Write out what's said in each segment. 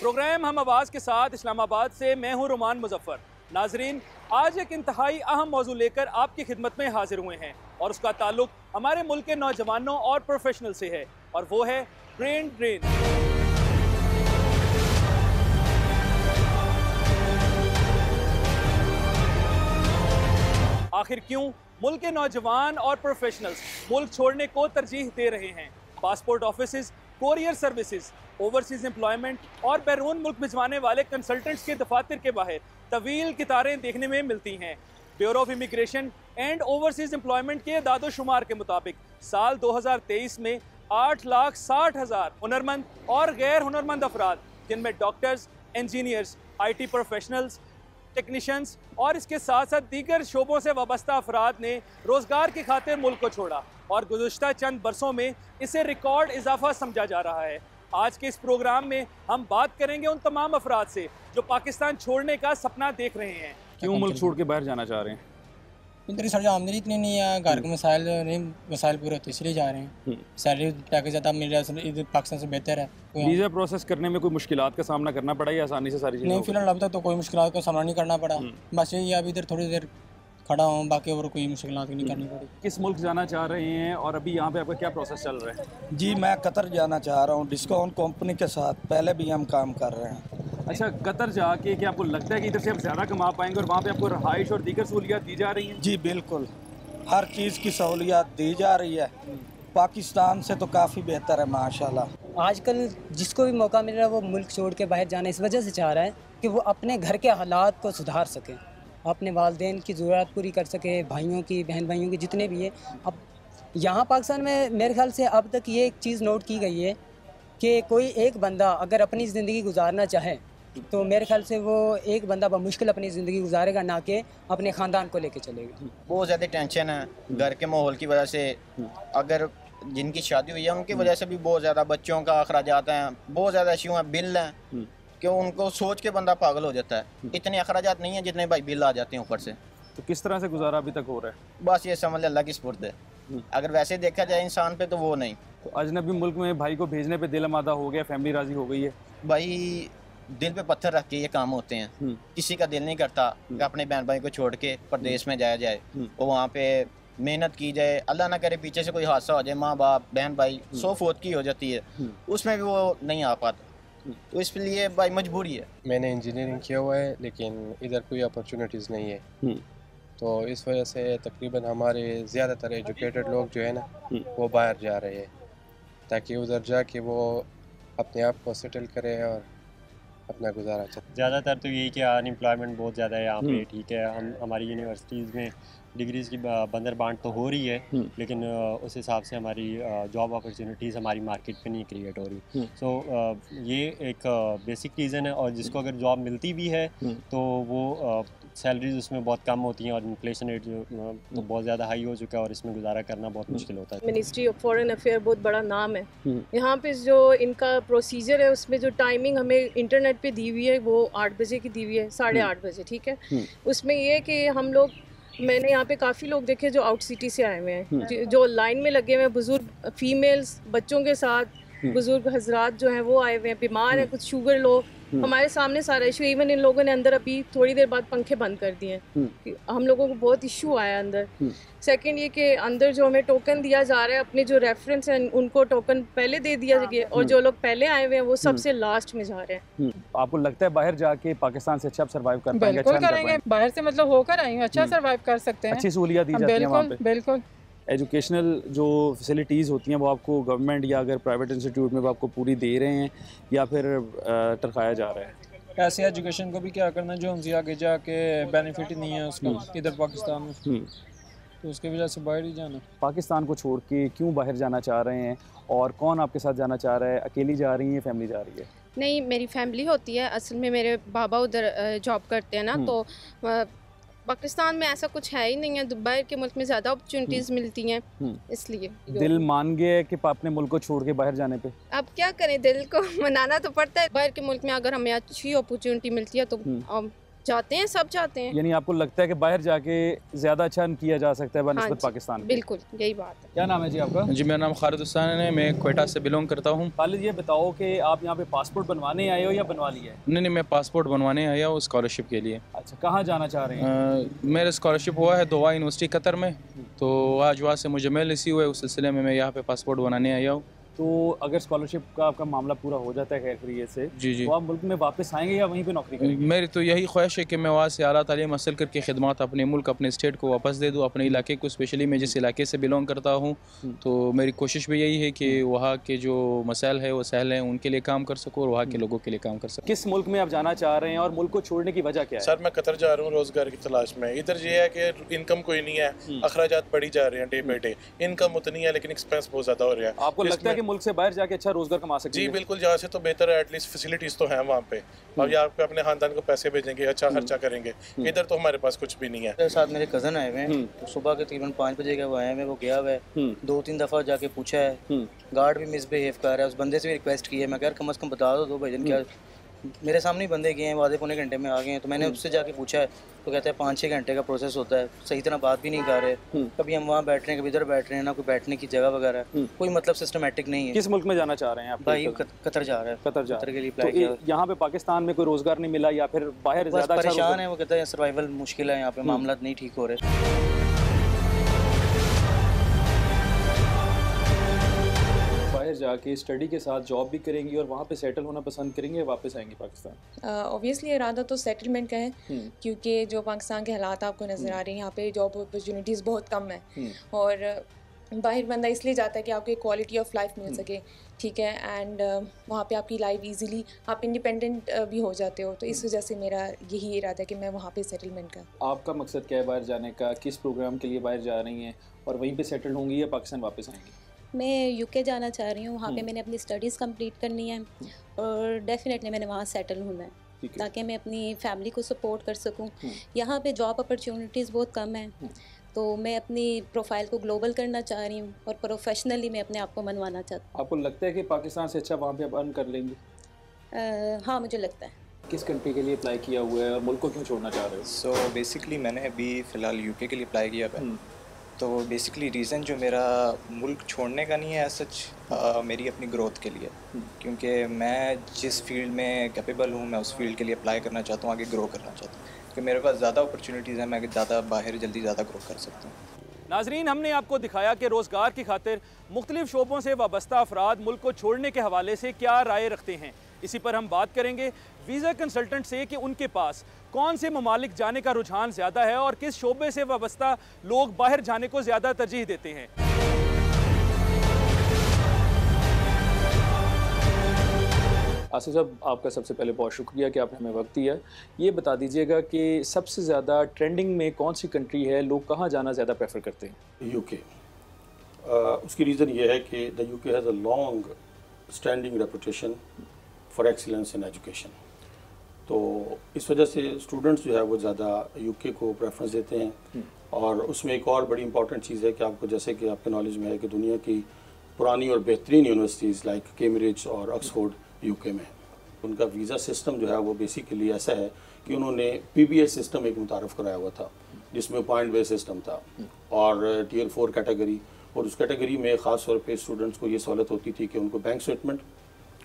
Programme हम आवाज़ के साथ इस्लामाबाद से मैं हूं रुमान मुजफ्फर। नाजरीन, आज एक इंतहाई अहम मौजू लेकर आपकी खिदमत में हाजिर हुए हैं और उसका ताल्लुक हमारे मुल्क के नौजवानों और प्रोफेशनल से है और वो है ब्रेन ड्रेन। आखिर क्यों मुल्क के नौजवान और प्रोफेशनल्स मुल्क छोड़ने को तरजीह दे रहे हैं? Passport offices, courier services, overseas employment और बैरून मुल्क भिजवाने वाले कंसल्टेंट्स के दफातर के बाहर तवील कतारें देखने में मिलती हैं। Bureau of immigration and overseas employment के दादोशुमार के मुताबिक साल 2023 में 8,60,000 हुनरमंद और गैर हुनरमंद अफराद, जिनमें doctors, engineers, IT professionals, technicians और इसके साथ साथ दीगर शोबों से वाबस्ता अफराद ने रोज़गार की खातिर मुल्क को छोड़ा और गुज़श्ता चंद बरसों में इसे रिकॉर्ड इजाफा समझा जा रहा है। आज के इस प्रोग्राम में हम बात करेंगे उन तमाम अफराद से जो पाकिस्तान छोड़ने का सपना देख रहे हैं। क्यों मुल्क छोड़ के बाहर जाना चाह रहे हैं? इधर सर आमदनी इतनी नहीं है, घर के मसाइल पूरे होते इसलिए जा रहे हैं। सैलरी पैकेज ज़्यादा मिल रहा है, इधर पाकिस्तान से बेहतर है। वीज़ा प्रोसेस करने में कोई मुश्किलात का सामना करना पड़ा या आसानी से सारी चीज़ें? नहीं, फिलहाल अब तक तो कोई मुश्किलात का सामना नहीं करना पड़ा। बस यही अब इधर थोड़ी देर खड़ा हूँ, बाकी और कोई मुश्किलात नहीं करनी पड़ी। किस मुल्क जाना चाह रहे हैं और अभी यहाँ पे आपका क्या प्रोसेस चल रहा है? जी, मैं कतर जाना चाह रहा हूँ डिस्काउंट कंपनी के साथ। पहले भी हम काम कर रहे हैं। अच्छा, कतर जाके क्या आपको लगता है कि इधर से आप ज़्यादा कमा पाएंगे और वहाँ पे आपको रहाइश और दीगर सहूलियात दी जा रही हैं? जी बिल्कुल, हर चीज़ की सहूलियात दी जा रही है। पाकिस्तान से तो काफ़ी बेहतर है माशाल्लाह। आजकल जिसको भी मौका मिल रहा है वो मुल्क छोड़ के बाहर जाना इस वजह से चाह रहा है कि वो अपने घर के हालात को सुधार सके, अपने वालिदैन की ज़रूरत पूरी कर सके, भाइयों की, बहन भाइयों की जितने भी हैं। अब यहाँ पाकिस्तान में मेरे ख्याल से अब तक ये एक चीज़ नोट की गई है कि कोई एक बंदा अगर अपनी ज़िंदगी गुजारना चाहे तो मेरे ख्याल से वो एक बंदा बमुश्किल अपनी ज़िंदगी गुजारेगा, ना कि अपने ख़ानदान को लेके चलेगा। बहुत ज़्यादा टेंशन है घर के माहौल की वजह से। अगर जिनकी शादी हुई है उनकी वजह से भी बहुत ज़्यादा बच्चों का अखराजात हैं, बहुत ज़्यादा इश्यू हैं, बिल हैं कि उनको सोच के बंदा पागल हो जाता है। इतने अखराजात नहीं है जितने भाई बिल आ जाते हैं ऊपर से। तो किस तरह से गुजारा अभी तक हो रहा है? बस ये समझ अल्लाह की सुपुर्द है। अगर वैसे देखा जाए इंसान पे तो वो नहीं। तो अजनबी मुल्क में भाई को भेजने पे दिल आमादा हो गया, फैमिली राजी हो गई है? भाई दिल पे पत्थर रख के ये काम होते हैं। किसी का दिल नहीं करता कि अपने बहन भाई को छोड़ के प्रदेश में जाया जाए और वहाँ पे मेहनत की जाए। अल्लाह ना करे पीछे से कोई हादसा हो जाए, माँ बाप बहन भाई 100 फौत की हो जाती है, उसमें भी वो नहीं आ पाता। तो इसलिए भाई मजबूरी है। मैंने इंजीनियरिंग किया हुआ है लेकिन इधर कोई अपॉर्चुनिटीज़ नहीं है, तो इस वजह से तकरीबन हमारे ज़्यादातर एजुकेटेड लोग जो है ना वो बाहर जा रहे हैं ताकि उधर जाके वो अपने आप को सेटल करें और अपना गुजारा चले। ज़्यादातर तो यही कि अनएम्प्लॉयमेंट बहुत ज़्यादा है यहाँ पे। ठीक है, हम हमारी यूनिवर्सिटीज़ में डिग्रीज़ की बंदर बांट तो हो रही है लेकिन उस हिसाब से हमारी जॉब अपॉर्चुनिटीज़ हमारी मार्केट पे नहीं क्रिएट हो रही। सो ये एक बेसिक रीज़न है। और जिसको अगर जॉब मिलती भी है तो वो सैलरीज उसमें बहुत कम होती हैं और इन्फ्लेशन रेट जो तो बहुत ज़्यादा हाई हो चुका है और इसमें गुजारा करना बहुत मुश्किल होता है। मिनिस्ट्री ऑफ फॉरेन अफेयर बहुत बड़ा नाम है यहाँ पे। जो इनका प्रोसीजर है उसमें जो टाइमिंग हमें इंटरनेट पे दी हुई है वो 8 बजे की दी हुई है, 8:30 बजे। ठीक है, उसमें ये है कि हम लोग, मैंने यहाँ पे काफ़ी लोग देखे जो आउट सिटी से आए हुए हैं, जो लाइन में लगे हुए हैं, बुजुर्ग फीमेल्स बच्चों के साथ, बुजुर्ग हजरात जो हैं वो आए हुए हैं, बीमार हैं, कुछ शुगर लो। हमारे सामने सारा इशू, इवन इन लोगों ने अंदर अभी थोड़ी देर बाद पंखे बंद कर दिए हैं। हम लोगों को बहुत इशू आया अंदर। सेकंड ये कि अंदर जो हमें टोकन दिया जा रहा है, अपने जो रेफरेंस हैं उनको टोकन पहले दे दिया गया और जो लोग पहले आए हुए हैं वो सबसे लास्ट में जा रहे हैं। आपको लगता है बाहर जाके पाकिस्तान से अच्छा सर्वाइव कर पाएंगे? बिल्कुल करेंगे, बाहर से मतलब होकर आई हूँ, अच्छा सर्वाइव कर सकते हैं। अच्छी सहूलियत दी जाती है वहाँ पे? बिल्कुल। एजुकेशनल जो फैसिलिटीज़ होती हैं वो आपको गवर्नमेंट या अगर प्राइवेट इंस्टीट्यूट में वो आपको पूरी दे रहे हैं या फिर टरकाया जा रहा है? ऐसे एजुकेशन को भी क्या करना जो हमसे आगे जाके बेनिफिट ही नहीं है उसका इधर पाकिस्तान में, तो उसकी वजह से बाहर ही जाना। पाकिस्तान को छोड़ के क्यों बाहर जाना चाह रहे हैं और कौन आपके साथ जाना चाह रहा है? अकेली जा रही हैं, फैमिली जा रही है? नहीं, मेरी फैमिली होती है। असल में मेरे बाबा उधर जॉब करते हैं ना, तो पाकिस्तान में ऐसा कुछ है ही नहीं है। दुबई के मुल्क में ज़्यादा अपॉर्चुनिटीज़ मिलती हैं, इसलिए दिल मान गया कि अपने मुल्क को छोड़ के बाहर जाने पे। अब क्या करें, दिल को मनाना तो पड़ता है। बाहर के मुल्क में अगर हमें अच्छी अपॉर्चुनिटी मिलती है तो जाते हैं, सब जाते हैं। यानी आपको लगता है कि बाहर जाके ज़्यादा अच्छा किया जा सकता है बनिस्बत पाकिस्तान के? बिल्कुल यही बात है। क्या नाम है जी आपका? जी मेरा नाम खालिद हुसैन है, मैं क्वेटा से बिलोंग करता हूँ। खालिद, ये बताओ कि आप यहाँ पे पासपोर्ट बनवाने आए हो या बनवा लिया है? नहीं, मैं पासपोर्ट बनवाने आया हूँ स्कॉलरशिप के लिए। अच्छा, कहाँ जाना चाह रहे हैं? मेरा स्कॉलरशिप हुआ है दोहा यूनिवर्सिटी कतर में, तो आज वहाँ से मुझे मेल रिसीव हुआ है, उस सिलसिले में मैं यहाँ पे पासपोर्ट बनाने आया हूँ। तो अगर स्कॉलरशिप का आपका मामला पूरा हो जाता है खैरियत से, जी तो आप मुल्क में वापस आएंगे या वहीं पे नौकरी करेंगे? मेरी तो यही ख्वाहिश है कि मैं वहाँ से आला तालीम हासिल करके खिदमत अपने मुल्क अपने स्टेट को वापस दे दूँ, अपने इलाके को। स्पेशली मैं जिस इलाके से बिलोंग करता हूँ, तो मेरी कोशिश भी यही है कि वहाँ के जो मसाइल है वो सहल हैं उनके लिए काम कर सकूँ और वहाँ के लोगों के लिए काम कर सकूँ। किस मुल्क में आप जाना चाह रहे हैं और मुल्क को छोड़ने की वजह क्या है? सर मैं कतर जा रहा हूँ रोज़गार की तलाश में। इधर ये है कि इनकम कोई नहीं है, अखराजात बढ़ी जा रहे हैं डे बाई डे। इनकम उतनी है लेकिन एक्सपेंस बहुत ज़्यादा हो रहा है। आपको लगता है कि मुल्क से बाहर जाके अच्छा रोजगार कमा सकते हैं? जी बिल्कुल, यहाँ से तो बेहतर है, एटलीस्ट फैसिलिटीज़ तो हैं वहाँ पे, और यहाँ पे अपने खानदान को पैसे भेजेंगे, अच्छा खर्चा करेंगे। इधर तो हमारे पास कुछ भी नहीं है। मेरे साथ मेरे कज़न आए हुए हैं, तो सुबह के तकरीबन 5 बजे का वो आए हैं, वो गया हुआ है, 2-3 दफ़ा जाके पूछा है, गार्ड भी मिसबिहेव कर रहा है। उस बंदे से भी रिक्वेस्ट की है, मैं यार कम से कम बता दो भाईजान, क्या मेरे सामने ही बंदे गए हैं, आधे पौने घंटे में आ गए हैं। तो मैंने उससे जाके पूछा है, तो कहता है 5-6 घंटे का प्रोसेस होता है, सही तरह बात भी नहीं कर रहे। कभी हम वहाँ बैठ रहे हैं, कभी इधर बैठ रहे हैं, ना कोई बैठने की जगह वगैरह, कोई मतलब सिस्टमेटिक नहीं है। किस मुल्क में जाना चाह रहे हैं आप? भाई कतर जा रहा है। कतर के लिए अप्लाई किया। यहाँ पे पाकिस्तान में कोई रोजगार नहीं मिला या फिर बाहर ज़्यादा परेशान है? वो कहता है सर्वाइवल मुश्किल है यहाँ पे, मामला नहीं ठीक हो रहे। बाहर जाके स्टडी के साथ जॉब भी करेंगी और वहाँ पे सेटल होना पसंद करेंगे, वापस आएंगे पाकिस्तान? ऑब्वियसली इरादा तो सेटलमेंट का है, क्योंकि जो पाकिस्तान के हालात आपको नज़र आ रहे हैं, यहाँ पे जॉब अपॉर्चुनिटीज़ बहुत कम है, और बाहर बंदा इसलिए जाता है कि आपको एक क्वालिटी ऑफ लाइफ मिल सके, ठीक है, एंड वहाँ पे आपकी लाइफ इजीली आप इंडिपेंडेंट भी हो जाते हो। तो इस वजह से मेरा यही इरादा है कि मैं वहाँ पे सेटलमेंट का। आपका मकसद क्या है बाहर जाने का? किस प्रोग्राम के लिए बाहर जा रही हैं और वहीं पे सेटल होंगी या पाकिस्तान वापस आएंगी? मैं यूके जाना चाह रही हूँ, वहाँ पे मैंने अपनी स्टडीज़ कंप्लीट करनी है और डेफिनेटली मैंने वहाँ सेटल होना है, ताकि मैं अपनी फैमिली को सपोर्ट कर सकूँ। यहाँ पे जॉब अपॉर्चुनिटीज़ बहुत कम है, तो मैं अपनी प्रोफाइल को ग्लोबल करना चाह रही हूँ और प्रोफेशनली मैं अपने आप को मनवाना चाहती हूँ। आपको लगता है कि पाकिस्तान से अच्छा वहाँ पे आप अर्न कर लेंगे? हाँ, मुझे लगता है। किस कंट्री के लिए अप्लाई किया हुआ है और मुल्क को क्यों छोड़ना चाह रहे हो? सो बेसिकली मैंने अभी फ़िलहाल यूके के लिए अप्लाई किया है। तो बेसिकली रीज़न जो मेरा मुल्क छोड़ने का नहीं है सच, मेरी अपनी ग्रोथ के लिए, क्योंकि मैं जिस फील्ड में कैपेबल हूँ मैं उस फील्ड के लिए अप्लाई करना चाहता हूँ, आगे ग्रो करना चाहता हूँ, क्योंकि मेरे पास ज़्यादा अपॉर्चुनिटीज़ हैं, मैं ज़्यादा बाहर जल्दी ज़्यादा ग्रो कर सकता हूँ। नाजरीन, हमने आपको दिखाया कि रोज़गार की खातिर मुख्तलिफ शोबों से वाबस्ता अफराद मुल्क को छोड़ने के हवाले से क्या राय रखते हैं। इसी पर हम बात करेंगे वीज़ा कंसल्टेंट से कि उनके पास कौन से ममालिक जाने का रुझान ज़्यादा है और किस शोबे से वाबस्ता लोग बाहर जाने को ज़्यादा तरजीह देते हैं। आसिफ साहब, आपका सबसे पहले बहुत शुक्रिया कि आपने हमें वक्त दिया। ये बता दीजिएगा कि सबसे ज़्यादा ट्रेंडिंग में कौन सी कंट्री है, लोग कहाँ जाना ज़्यादा प्रेफर करते हैं? यूके। उसकी रीज़न ये है कि the UK has a long standing reputation for excellence in education, तो इस वजह से स्टूडेंट्स जो है वो ज़्यादा यूके को प्रेफरेंस देते हैं। और उसमें एक और बड़ी इंपॉर्टेंट चीज़ है कि आपको, जैसे कि आपके नॉलेज में है कि दुनिया की पुरानी और बेहतरीन यूनिवर्सिटीज़ लाइक कैम्ब्रिज और ऑक्सफोर्ड यूके में, उनका वीज़ा सिस्टम जो है वो बेसिकली ऐसा है कि उन्होंने PBS सिस्टम एक मुतारफ़ कराया हुआ था, जिसमें पॉइंट बेस सिस्टम था और Tier 4 कैटेगरी, और उस कैटेगरी में ख़ास तौर पे स्टूडेंट्स को ये सहूलत होती थी कि उनको बैंक स्टेटमेंट,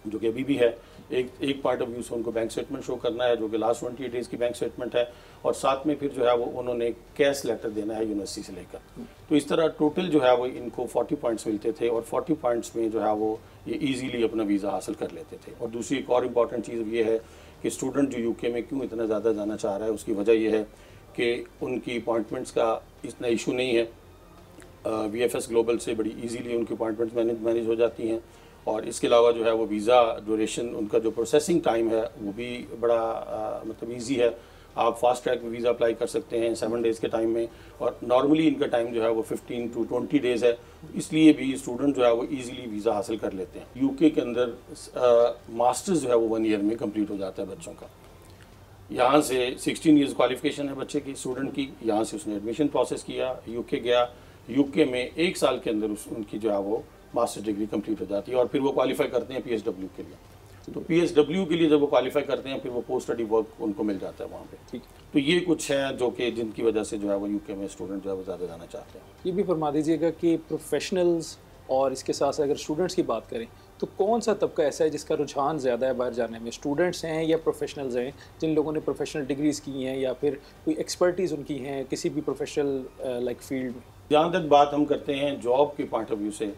जो कि अभी भी है, एक पार्ट ऑफ व्यू से उनको बैंक स्टेटमेंट शो करना है, जो कि लास्ट 28 डेज़ की बैंक स्टेटमेंट है, और साथ में फिर जो है वो उन्होंने कैश लेटर देना है यूनिवर्सिटी से लेकर। तो इस तरह टोटल जो है वो इनको 40 पॉइंट्स मिलते थे, और 40 पॉइंट्स में जो है वो ये ईजीली अपना वीज़ा हासिल कर लेते थे। और दूसरी एक और इम्पॉर्टेंट चीज़ ये है कि स्टूडेंट जो यूके में क्यों इतना ज़्यादा जाना चाह रहा है, उसकी वजह यह है कि उनकी अपॉइंटमेंट्स का इतना इशू नहीं है। VFS ग्लोबल से बड़ी इजीली उनकी अपॉइंटमेंट्स मैनेज हो जाती हैं, और इसके अलावा जो है वो वीज़ा ड्यूरेशन, उनका जो प्रोसेसिंग टाइम है वो भी बड़ा मतलब ईजी है। आप फास्ट ट्रैक वीज़ा अप्लाई कर सकते हैं 7 डेज़ के टाइम में, और नॉर्मली इनका टाइम जो है वो 15 to 20 डेज़ है, इसलिए भी स्टूडेंट जो है वो ईजिली वीज़ा हासिल कर लेते हैं। यूके के अंदर मास्टर्स जो है वो 1 ईयर में कंप्लीट हो जाता है बच्चों का। यहाँ से 16 ईयर्स क्वालिफिकेशन है बच्चे की, स्टूडेंट की। यहाँ से उसने एडमिशन प्रोसेस किया, यूके गया, यूके में 1 साल के अंदर उनकी जो है वो मास्टर डिग्री कंप्लीट हो जाती है, और फिर वो क्वालिफाई करते हैं PSW के लिए। तो PSW के लिए जब वो क्वालिफाई करते हैं फिर वो पोस्ट स्टडी वर्क उनको मिल जाता है वहाँ पे। ठीक। तो ये कुछ है जो कि जिनकी वजह से जो है वो यूके में स्टूडेंट जो है वो ज़्यादा जाना चाहते हैं। ये भी फरमा दीजिएगा कि प्रोफेशनल्स और इसके साथ साथ अगर स्टूडेंट्स की बात करें तो कौन सा तबका ऐसा है जिसका रुझान ज़्यादा है बाहर जाने में? स्टूडेंट्स हैं या प्रोफेशनल्स हैं जिन लोगों ने प्रोफेशनल डिग्रीज़ की हैं या फिर कोई एक्सपर्टीज़ उनकी हैं किसी भी प्रोफेशनल लाइक फील्ड में? जहाँ तक बात हम करते हैं जॉब के पॉइंट ऑफ व्यू से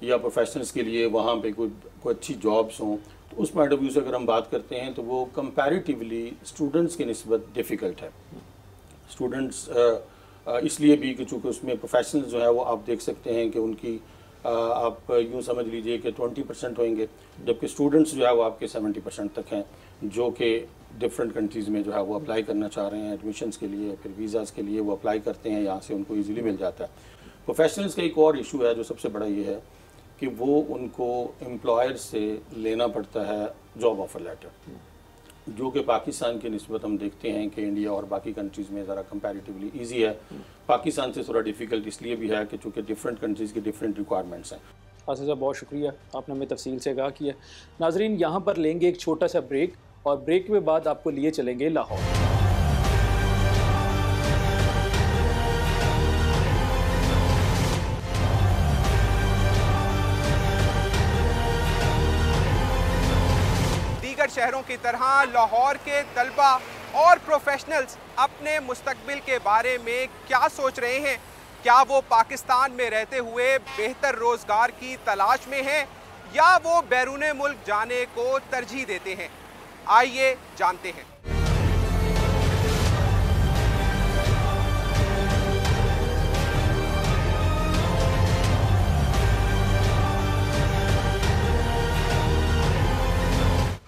या प्रोफेशनल्स के लिए वहाँ पे कोई अच्छी जॉब्स हों, तो उस पॉइंट ऑफ व्यू से अगर हम बात करते हैं तो वो कंपैरेटिवली स्टूडेंट्स की निस्बत डिफ़िकल्ट है। स्टूडेंट्स इसलिए भी कि चूँकि उसमें प्रोफेशनल्स जो है वो आप देख सकते हैं कि उनकी आप यूँ समझ लीजिए कि 20% होंगे, जबकि स्टूडेंट्स जो है वो आपके 70% तक हैं जो कि डिफरेंट कंट्रीज़ में जो है वो अप्लाई करना चाह रहे हैं एडमिशन्स के लिए, फिर वीज़ाज़ के लिए वो अप्लाई करते हैं, यहाँ से उनको ईज़िली मिल जाता है। प्रोफेशनल्स का एक और इशू है जो सबसे बड़ा ये है कि वो उनको एम्प्लॉयर से लेना पड़ता है जॉब ऑफ़र लेटर, जो कि पाकिस्तान की निस्बत हम देखते हैं कि इंडिया और बाकी कंट्रीज़ में ज़रा कंपैरेटिवली इजी है। पाकिस्तान से थोड़ा डिफ़िकल्ट इसलिए भी है कि चूँकि डिफरेंट कंट्रीज़ की डिफरेंट रिक्वायरमेंट्स हैं। आसिफ साहब बहुत शुक्रिया, आपने हमें तफसील से कहा किया। नाजरीन यहाँ पर लेंगे एक छोटा सा ब्रेक और ब्रेक के बाद आपको लिए चलेंगे लाहौर। शहरों की तरह लाहौर के तलबा और प्रोफेशनल्स अपने मुस्तकबिल के बारे में क्या सोच रहे हैं? क्या वो पाकिस्तान में रहते हुए बेहतर रोजगार की तलाश में हैं या वो बैरून मुल्क जाने को तरजीह देते हैं? आइए जानते हैं।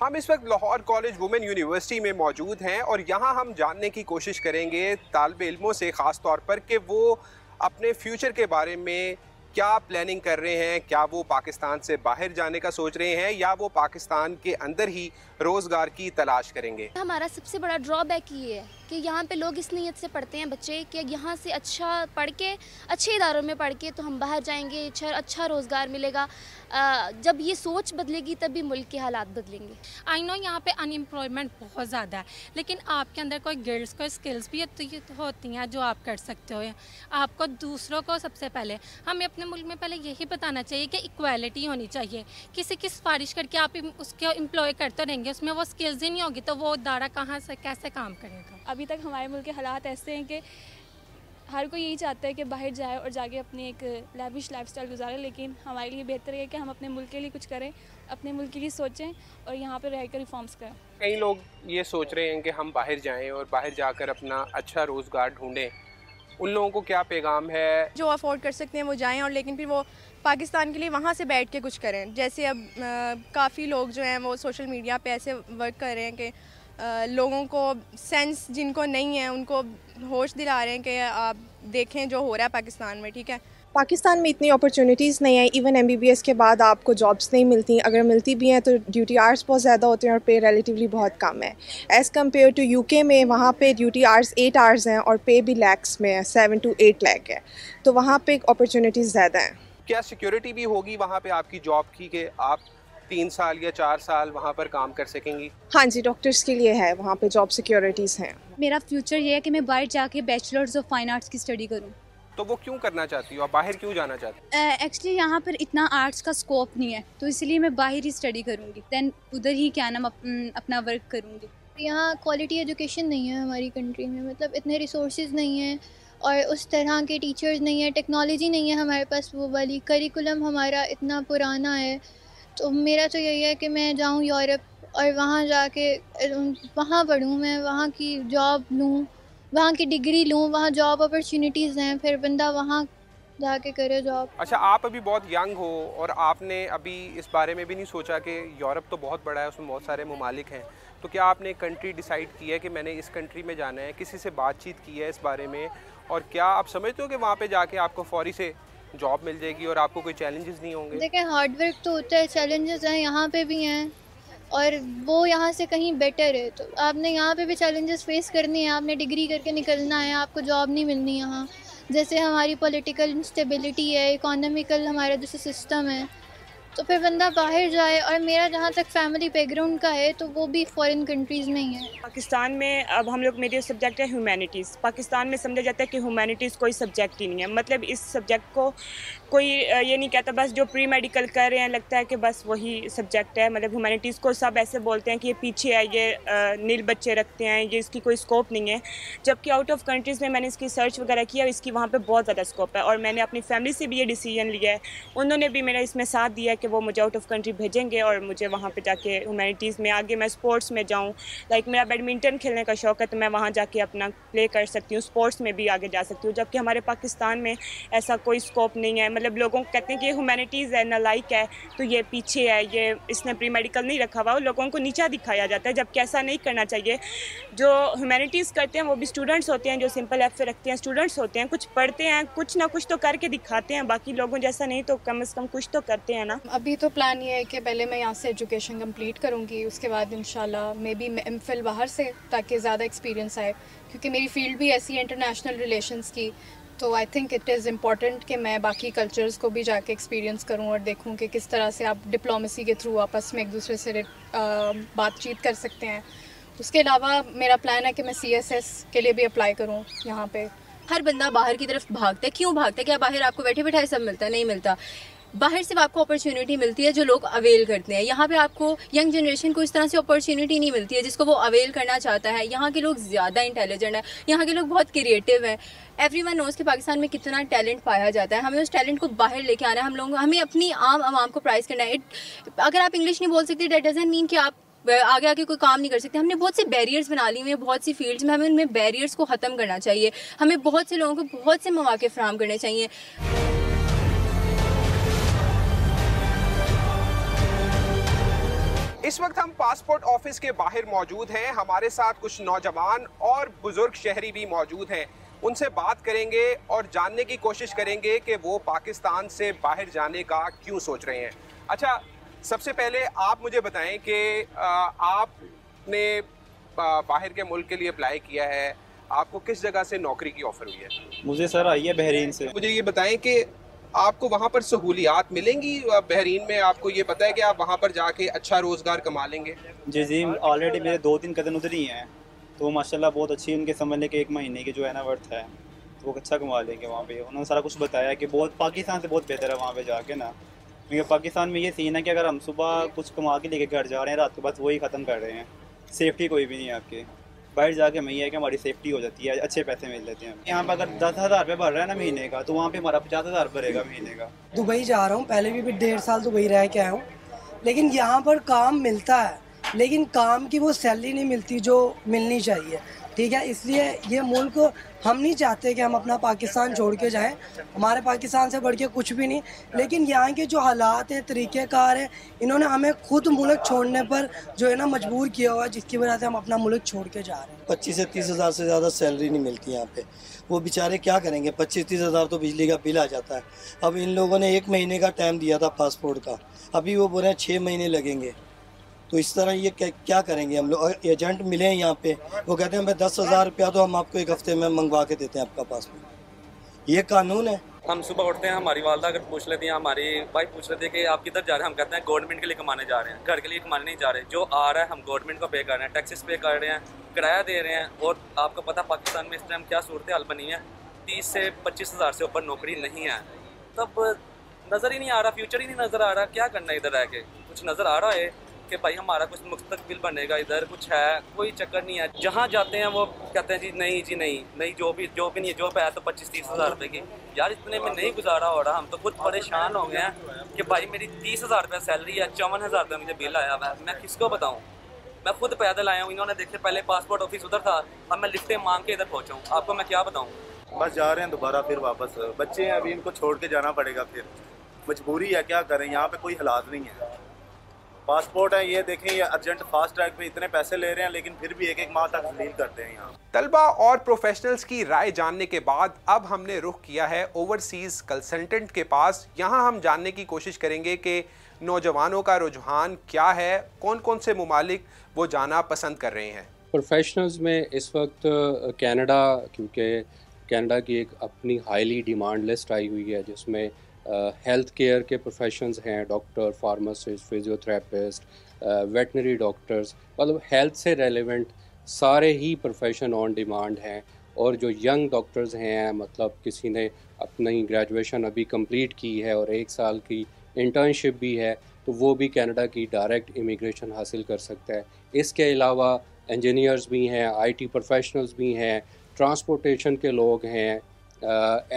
हम इस वक्त लाहौर कॉलेज वुमेन यूनिवर्सिटी में मौजूद हैं और यहाँ हम जानने की कोशिश करेंगे तालिबे इल्मों से ख़ास तौर पर कि वो अपने फ्यूचर के बारे में क्या प्लानिंग कर रहे हैं। क्या वो पाकिस्तान से बाहर जाने का सोच रहे हैं या वो पाकिस्तान के अंदर ही रोज़गार की तलाश करेंगे। हमारा सबसे बड़ा ड्रॉबैक ये है कि यहाँ पे लोग इस नीयत से पढ़ते हैं बच्चे कि यहाँ से अच्छा पढ़ के अच्छे इदारों में पढ़ के तो हम बाहर जाएंगे, अच्छा रोज़गार मिलेगा। जब ये सोच बदलेगी तभी मुल्क के हालात बदलेंगे। आई नो यहाँ पे अनएम्प्लॉयमेंट बहुत ज़्यादा है, लेकिन आपके अंदर कोई गिल्ड्स कोई स्किल्स भी होती हैं जो आप कर सकते हो। आपको दूसरों को सबसे पहले हमें अपने मुल्क में पहले यही बताना चाहिए कि इक्वालिटी होनी चाहिए। किसी की सिफारिश करके आप उसको एम्प्लॉय करते रहेंगे, उसमें वो स्किल्स ही नहीं होगी तो वो इदारा कहाँ से कैसे काम करेगा। अभी तक हमारे मुल्क के हालात ऐसे हैं कि हर कोई यही चाहता है कि बाहर जाए और जाके अपनी एक लैविश लाइफस्टाइल गुजारे, लेकिन हमारे लिए बेहतर है कि हम अपने मुल्क के लिए कुछ करें, अपने मुल्क के लिए सोचें और यहाँ पर रहकर रिफॉर्म्स करें। कई लोग ये सोच रहे हैं कि हम बाहर जाएं और बाहर जाकर अपना अच्छा रोज़गार ढूंढें, उन लोगों को क्या पैगाम है? जो अफोर्ड कर सकते हैं वो जाएं और लेकिन फिर वो पाकिस्तान के लिए वहाँ से बैठ के कुछ करें। जैसे अब काफ़ी लोग जो हैं वो सोशल मीडिया पे ऐसे वर्क कर रहे हैं कि लोगों को सेंस जिनको नहीं है उनको होश दिला रहे हैं कि आप देखें जो हो रहा है पाकिस्तान में। ठीक है, पाकिस्तान में इतनी अपॉर्चुनिटीज़ नहीं है। इवन MBBS के बाद आपको जॉब्स नहीं मिलती, अगर मिलती भी हैं तो ड्यूटी आवर्स बहुत ज़्यादा होते हैं और पे रिलेटिवली बहुत कम है एज़ कम्पेयर टू UK में। वहाँ पे ड्यूटी आवर्स 8 आवर्स हैं और पे भी लैक्स में है, 7 to 8 लाख है, तो वहाँ पे अपॉर्चुनिटीज़ ज़्यादा हैं। क्या सिक्योरिटी भी होगी वहाँ पे आपकी जॉब की कि आप 3 साल या 4 साल वहाँ पर काम कर सकेंगी? हाँ जी, डॉक्टर्स के लिए है वहाँ पे जॉब सिक्योरिटीज़ हैं। मेरा फ्यूचर ये है कि मैं बाहर जाके बैचलर्स ऑफ फाइन आर्ट्स की स्टडी करूँ। तो वो क्यों करना चाहती हो, आप बाहर क्यों जाना चाहती हो? एक्चुअली यहाँ पर इतना आर्ट्स का स्कोप नहीं है, तो इसलिए मैं बाहर ही स्टडी करूँगी, दैन उधर ही क्या नाम अपना वर्क करूँगी। यहाँ क्वालिटी एजुकेशन नहीं है हमारी कंट्री में, मतलब इतने रिसोर्सेज नहीं हैं और उस तरह के टीचर्स नहीं है, टेक्नोलॉजी नहीं है हमारे पास, वो वाली करिकुलम हमारा इतना पुराना है। तो मेरा तो यही है कि मैं जाऊँ यूरोप और वहाँ जाके वहाँ पढ़ूँ, मैं वहाँ की जॉब लूँ, वहाँ की डिग्री लूँ, वहाँ जॉब अपॉर्चुनिटीज़ हैं, फिर बंदा वहाँ जाके करे जॉब। अच्छा, आप अभी बहुत यंग हो और आपने अभी इस बारे में भी नहीं सोचा कि यूरोप तो बहुत बड़ा है, उसमें बहुत सारे ममालिक हैं, तो क्या आपने कंट्री डिसाइड की है कि मैंने इस कंट्री में जाना है? किसी से बातचीत की है इस बारे में? और क्या आप समझते हो कि वहाँ पे जाके आपको फौरी से जॉब मिल जाएगी और आपको कोई चैलेंजेस नहीं होंगे? देखें, हार्ड वर्क तो होता है, चैलेंजेस हैं, यहाँ पे भी हैं और वो यहाँ से कहीं बेटर है। तो आपने यहाँ पे भी चैलेंजेस फेस करनी है, आपने डिग्री करके निकलना है, आपको जॉब नहीं मिलनी यहाँ। जैसे हमारी पॉलिटिकल इंस्टेबिलिटी है, इकोनॉमिकल हमारा जैसे सिस्टम है, तो फिर बंदा बाहर जाए। और मेरा जहाँ तक फैमिली बैकग्राउंड का है तो वो भी फॉरेन कंट्रीज़ में ही है। पाकिस्तान में अब हम लोग, मेरे सब्जेक्ट है ह्यूमैनिटीज़। पाकिस्तान में समझा जाता है कि ह्यूमैनिटीज़ कोई सब्जेक्ट ही नहीं है। मतलब इस सब्जेक्ट को कोई ये नहीं कहता, बस जो प्री मेडिकल कर रहे हैं लगता है कि बस वही सब्जेक्ट है। मतलब ह्यूमैनिटीज़ को सब ऐसे बोलते हैं कि ये पीछे है, ये नील बच्चे रखते हैं, ये इसकी कोई स्कोप नहीं है। जबकि आउट ऑफ कंट्रीज़ में मैंने इसकी सर्च वगैरह किया, इसकी वहाँ पे बहुत ज़्यादा स्कोप है। और मैंने अपनी फैमिली से भी ये डिसीजन लिया है, उन्होंने भी मेरा इसमें साथ दिया कि वो मुझे आउट ऑफ कंट्री भेजेंगे और मुझे वहाँ पे जाके ह्यूमैनिटीज़ में आगे मैं स्पोर्ट्स में जाऊँ। लाइक मेरा बैडमिंटन खेलने का शौक़ है तो मैं वहाँ जाके अपना प्ले कर सकती हूँ, स्पोर्ट्स में भी आगे जा सकती हूँ। जबकि हमारे पाकिस्तान में ऐसा कोई स्कोप नहीं है। मतलब लोगों को कहते हैं कि ये ह्यूमैनिटीज़ है, नालायक है, तो ये पीछे है, ये इसने प्री मेडिकल नहीं रखा हुआ, लोगों को नीचा दिखाया जाता है। जबकि ऐसा नहीं करना चाहिए। जो ह्यूमैनिटीज़ करते हैं वो भी स्टूडेंट्स होते हैं, जो सिंपल एफ रखते हैं स्टूडेंट्स होते हैं, कुछ पढ़ते हैं, कुछ ना कुछ तो करके दिखाते हैं, बाकी लोगों जैसा नहीं तो कम से कम कुछ तो करते हैं ना। अभी तो प्लान ये है कि पहले मैं यहाँ से एजुकेशन कंप्लीट करूँगी, उसके बाद इंशाल्लाह मे बी मैं एमफिल बाहर से, ताकि ज़्यादा एक्सपीरियंस आए, क्योंकि मेरी फील्ड भी ऐसी है इंटरनेशनल रिलेशंस की। तो I think it is important कि मैं बाकी कल्चर्स को भी जाके एक्सपीरियंस करूँ और देखूँ कि किस तरह से आप डिप्लोमेसी के थ्रू आपस में एक दूसरे से बातचीत कर सकते हैं। उसके अलावा मेरा प्लान है कि मैं CSS के लिए भी अप्लाई करूँ यहाँ पे। हर बंदा बाहर की तरफ भागता है, क्यों भागता है? क्या बाहर आपको बैठे बैठाए सब मिलता है? नहीं मिलता। बाहर सिर्फ आपको अपॉर्चुनिटी मिलती है जो लोग अवेल करते हैं। यहाँ पे आपको यंग जनरेशन को इस तरह से अपॉर्चुनिटी नहीं मिलती है जिसको वो अवेल करना चाहता है। यहाँ के लोग ज़्यादा इंटेलिजेंट हैं, यहाँ के लोग बहुत क्रिएटिव हैं। एवरीवन नोज़ कि पाकिस्तान में कितना टैलेंट पाया जाता है। हमें उस टैलेंट को बाहर लेके आना है। हम लोगों, हमें अपनी आवाम को प्राइज़ करना है। अगर आप इंग्लिश नहीं बोल सकते दैट डजंट मीन कि आप आगे आके कोई काम नहीं कर सकते। हमने बहुत से बैरियर्स बना लिए हुए बहुत सी फील्ड्स में, हमें उनमें बैरियर्स को ख़त्म करना चाहिए। हमें बहुत से लोगों को बहुत से मौके फराहम करने चाहिए। इस वक्त हम पासपोर्ट ऑफिस के बाहर मौजूद हैं। हमारे साथ कुछ नौजवान और बुजुर्ग शहरी भी मौजूद हैं। उनसे बात करेंगे और जानने की कोशिश करेंगे कि वो पाकिस्तान से बाहर जाने का क्यों सोच रहे हैं। अच्छा, सबसे पहले आप मुझे बताएं कि आपने बाहर के मुल्क के लिए अप्लाई किया है, आपको किस जगह से नौकरी की ऑफ़र हुई है? मुझे सर आई है बहरीन से। मुझे ये बताएं कि आपको वहाँ पर सहूलियात मिलेंगी बहरीन में? आपको ये पता है कि आप वहाँ पर जाके अच्छा रोज़गार कमा लेंगे? जी, ऑलरेडी मेरे 2-3 कदम उधर ही हैं, तो माशाल्लाह बहुत अच्छी उनके समझने के 1 महीने की जो है ना वर्थ है, तो वो अच्छा कमा लेंगे वहाँ पे। उन्होंने सारा कुछ बताया कि बहुत पाकिस्तान से बहुत बेहतर है वहाँ पे जाके ना। क्योंकि पाकिस्तान में ये सीन है कि अगर हम सुबह कुछ कमा के लेके घर जा रहे हैं, रात को बस वही ख़त्म कर रहे हैं, सेफ्टी कोई भी नहीं है आपके। बाहर जाके हमें ये है कि हमारी सेफ्टी हो जाती है, अच्छे पैसे मिल जाते हैं। यहाँ पर अगर 10,000 रुपये भर रहा है ना महीने का, तो वहाँ पे हमारा 50,000 भरेगा महीने का। दुबई जा रहा हूँ, पहले भी 1.5 साल दुबई रह के आया हूँ, लेकिन यहाँ पर काम मिलता है, लेकिन काम की वो सैलरी नहीं मिलती जो मिलनी चाहिए। ठीक है, इसलिए ये मुल्क हम नहीं चाहते कि हम अपना पाकिस्तान छोड़ के जाएं। हमारे पाकिस्तान से बढ़ के कुछ भी नहीं, लेकिन यहाँ के जो हालात हैं, तरीक़ेकार हैं, इन्होंने हमें खुद मुल्क छोड़ने पर जो है ना मजबूर किया हुआ है, जिसकी वजह से हम अपना मुल्क छोड़ के जा रहे हैं। 25 से 30 हज़ार से ज़्यादा सैलरी नहीं मिलती यहाँ पे। वो बेचारे क्या करेंगे? 25-30 हज़ार तो बिजली का बिल आ जाता है। अब इन लोगों ने 1 महीने का टाइम दिया था पासपोर्ट का, अभी वो बोल रहे हैं 6 महीने लगेंगे। तो इस तरह ये क्या करेंगे हम लोग? एजेंट मिले हैं यहाँ पे, वो कहते हैं भाई 10,000 रुपया तो हम आपको 1 हफ्ते में मंगवा के देते हैं आपका पासपोर्ट। ये कानून है। हम सुबह उठते हैं, हमारी वालदा अगर पूछ लेती हैं, हमारी वाइफ पूछ लेती है कि आप किधर जा रहे हैं, हम कहते हैं गवर्नमेंट के लिए कमाने जा रहे हैं, घर के लिए कमाने नहीं जा रहे। जो आ रहा है हम गवर्नमेंट को पे कर रहे हैं, टैक्सेस पे कर रहे हैं, किराया दे रहे हैं। और आपको पता पाकिस्तान में इस टाइम क्या सूरत हाल बनी है, 30 से 25 हज़ार से ऊपर नौकरी नहीं है। तब नज़र ही नहीं आ रहा, फ्यूचर ही नहीं नज़र आ रहा, क्या करना है इधर रह के? कुछ नज़र आ रहा है कि भाई हमारा कुछ मुस्तकबिल बनेगा, इधर कुछ है, कोई चक्कर नहीं है। जहाँ जाते हैं वो कहते हैं जी नहीं जो भी नहीं है, जॉब है तो 25-30 हज़ार रुपये की। यार इतने में नहीं गुजारा हो रहा, हम तो खुद परेशान हो गए हैं कि भाई मेरी 30,000 रुपये सैलरी है, 54,000 रुपये मुझे बिल आया हुआ है, मैं किसको बताऊँ? मैं खुद पैदल आया हूँ, इन्होंने देखे पहले पासपोर्ट ऑफिस उधर था, अब मैं लिफ्टें मांग के इधर पहुँचा हूँ, आपको मैं क्या बताऊँ? बस जा रहे हैं दोबारा फिर वापस। बच्चे हैं अभी, इनको छोड़ के जाना पड़ेगा, फिर मजबूरी है, क्या करें, यहाँ पे कोई हालात नहीं है। पासपोर्ट है, ये देखें, ये अर्जेंट फास्ट ट्रैक पे इतने पैसे ले रहे हैं, लेकिन फिर भी 1-1 माह तक डील करते हैं यहाँ। तलबा और प्रोफेशनल्स की राय जानने के बाद अब हमने रुख किया है ओवरसीज़ कंसल्टेंट के पास। यहाँ हम जानने की कोशिश करेंगे कि नौजवानों का रुझान क्या है, कौन कौन से मुमालिक वो जाना पसंद कर रहे हैं। प्रोफेशनल्स में इस वक्त कनाडा, क्योंकि कनाडा की एक अपनी हाईली डिमांड लिस्ट आई हुई है जिसमें हेल्थ केयर के प्रोफेशंस हैं, doctor, pharmacist, physiotherapist, veterinary doctors, मतलब हेल्थ से रेलेवेंट सारे ही प्रोफेशन ऑन डिमांड हैं। और जो यंग डॉक्टर्स हैं, मतलब किसी ने अपनी ग्रेजुएशन अभी कंप्लीट की है और 1 साल की इंटर्नशिप भी है, तो वो भी कनाडा की डायरेक्ट इमिग्रेशन हासिल कर सकता है। इसके अलावा इंजीनियर्स भी हैं, आईटी प्रोफेशनल्स भी हैं, ट्रांसपोर्टेशन के लोग हैं,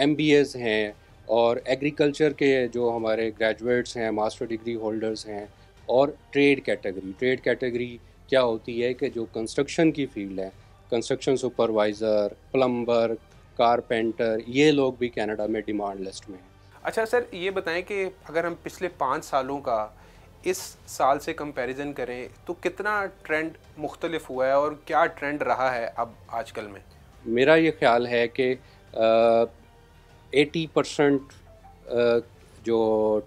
MBAs हैं, और एग्रीकल्चर के जो हमारे ग्रेजुएट्स हैं, मास्टर डिग्री होल्डर्स हैं, और ट्रेड कैटेगरी क्या होती है कि जो कंस्ट्रक्शन की फील्ड है, कंस्ट्रक्शन सुपरवाइज़र, प्लम्बर, कारपेंटर, ये लोग भी कनाडा में डिमांड लिस्ट में हैं। अच्छा सर, ये बताएं कि अगर हम पिछले 5 सालों का इस साल से कंपैरिजन करें तो कितना ट्रेंड मुख्तलिफ हुआ है और क्या ट्रेंड रहा है अब आजकल में? मेरा ये ख्याल है कि 80% जो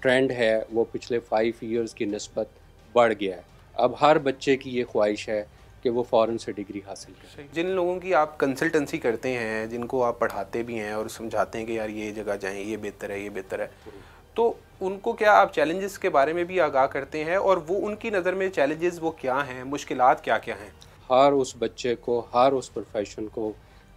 ट्रेंड है वो पिछले 5 इयर्स की निस्बत बढ़ गया है। अब हर बच्चे की ये ख्वाहिश है कि वो फ़ौरन से डिग्री हासिल करें। जिन लोगों की आप कंसल्टेंसी करते हैं, जिनको आप पढ़ाते भी हैं और समझाते हैं कि यार ये जगह जाएं, ये बेहतर है, ये बेहतर है, तो उनको क्या आप चैलेंजेस के बारे में भी आगाह करते हैं और वो उनकी नज़र में चैलेंजेस वो क्या हैं, मुश्किलात क्या क्या हैं? हर उस बच्चे को, हर उस प्रोफेशन को,